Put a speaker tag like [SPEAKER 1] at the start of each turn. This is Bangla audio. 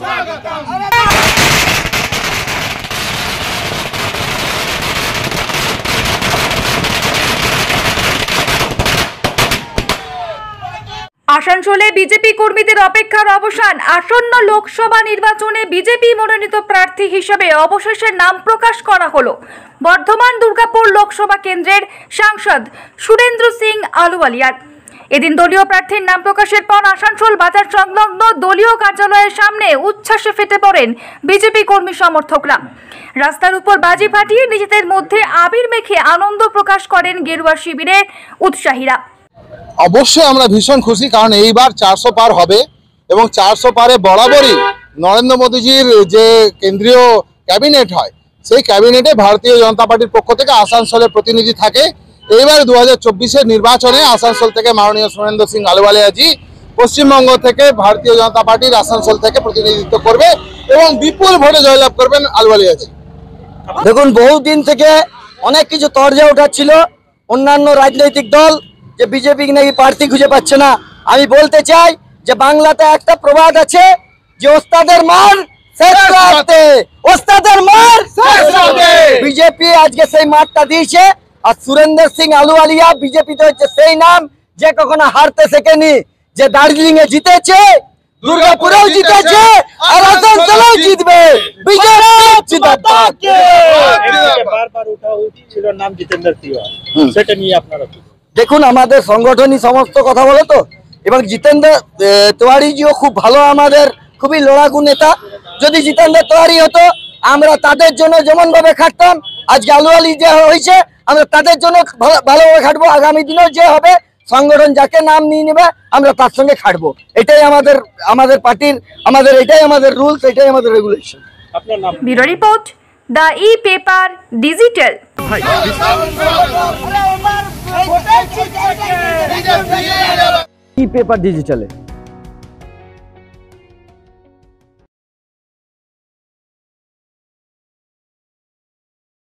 [SPEAKER 1] আসানসোলে বিজেপি কর্মীদের অপেক্ষার অবসান। আসন্ন লোকসভা নির্বাচনে বিজেপি মনোনীত প্রার্থী হিসেবে অবশেষে নাম প্রকাশ করা হলো বর্ধমান দুর্গাপুর লোকসভা কেন্দ্রের সাংসদ সুরেন্দ্র সিং আলুওয়ালিয়ার। এদিন দলীয় প্রার্থীর নাম প্রকাশের পর আসানসোল বাজার সংলগ্ন দলীয় কার্যালয়ের সামনে উচ্ছ্বাসে ফেটে পড়েন বিজেপি কর্মী সমর্থকরা। রাস্তার উপর বাজি ফাটিয়ে নিজেদের মধ্যে আবির মেখে আনন্দ প্রকাশ করেন গেরুয়া শিবিরের উৎসাহীরা।
[SPEAKER 2] অবশ্যই আমরা ভীষণ খুশি, কারণ এইবার 400 পার হবে এবং 400 পারে বরাবরই নরেন্দ্র মোদীজির যে কেন্দ্রীয় ক্যাবিনেট হয় সেই ক্যাবিনেটে ভারতীয় জনতা পার্টির পক্ষ থেকে আসানসোলের প্রতিনিধি থাকে। এইবার 2024-এর নির্বাচনে আসানসোল থেকে মাননীয় সুরেন্দ্র সিং আলুওয়ালিয়াজি পশ্চিমবঙ্গ থেকে ভারতীয় জনতা পার্টির আসানসোল থেকে প্রতিনিধিত্ব করবে এবং বিপুল ভোটে জয়লাভ করবেন আলুওয়ালিয়াজি।
[SPEAKER 3] দেখুন, বহুদিন থেকে অনেক কিছু তরজা উঠাচ্ছিল অন্যান্য রাজনৈতিক দল যে বিজেপি নাকি প্রার্থী খুঁজে পাচ্ছে না। আমি বলতে চাই যে বাংলাতে একটা প্রবাদ আছে যে ওস্তাদের মার শেষ রাতে, ওস্তাদের মার শেষ রাতে। বিজেপি আজকে সেই মারটা দিয়েছে। আর সুরেন্দ্র সিং আলুওয়ালিয়া বিজেপিতে হচ্ছে সেই নাম যে কখনো হারতে শেখেনি, যে দার্জিলিং এ জিতেছে, দুর্গাপুরেও জিতেছে, আর আসানসোলেও জিতবে। বিজেপি
[SPEAKER 4] বারবার উঠা ছিল নাম জিতেন্দ্র তিওয়ারি, সেটা নিয়ে আপনারা
[SPEAKER 3] দেখুন, আমাদের সংগঠনই সমস্ত কথা বলে তো, এবং জিতেন্দ্র তিওয়ারিজিও খুব ভালো, আমাদের খুবই লড়াকু নেতা। যদি জিতেন্দ্র তিওয়ারি হতো আমরা তাদের জন্য যেমন ভাবে খাটতাম, আজকে আলুওয়ালি যে হয়েছে আমরা তাদের জন্য ভালোভাবে খাটবো। আগামী দিনেও যে হবে সংগঠন যাকে নাম নিয়ে নেবে আমরা তার সঙ্গে খাটবো। এটাই আমাদের পার্টির, এটাই আমাদের রুলস, এটাই আমাদের রেগুলেশন।
[SPEAKER 4] আপনার নাম?
[SPEAKER 1] Bureau report, the epaper digital.
[SPEAKER 3] Epaper ডিজিটালে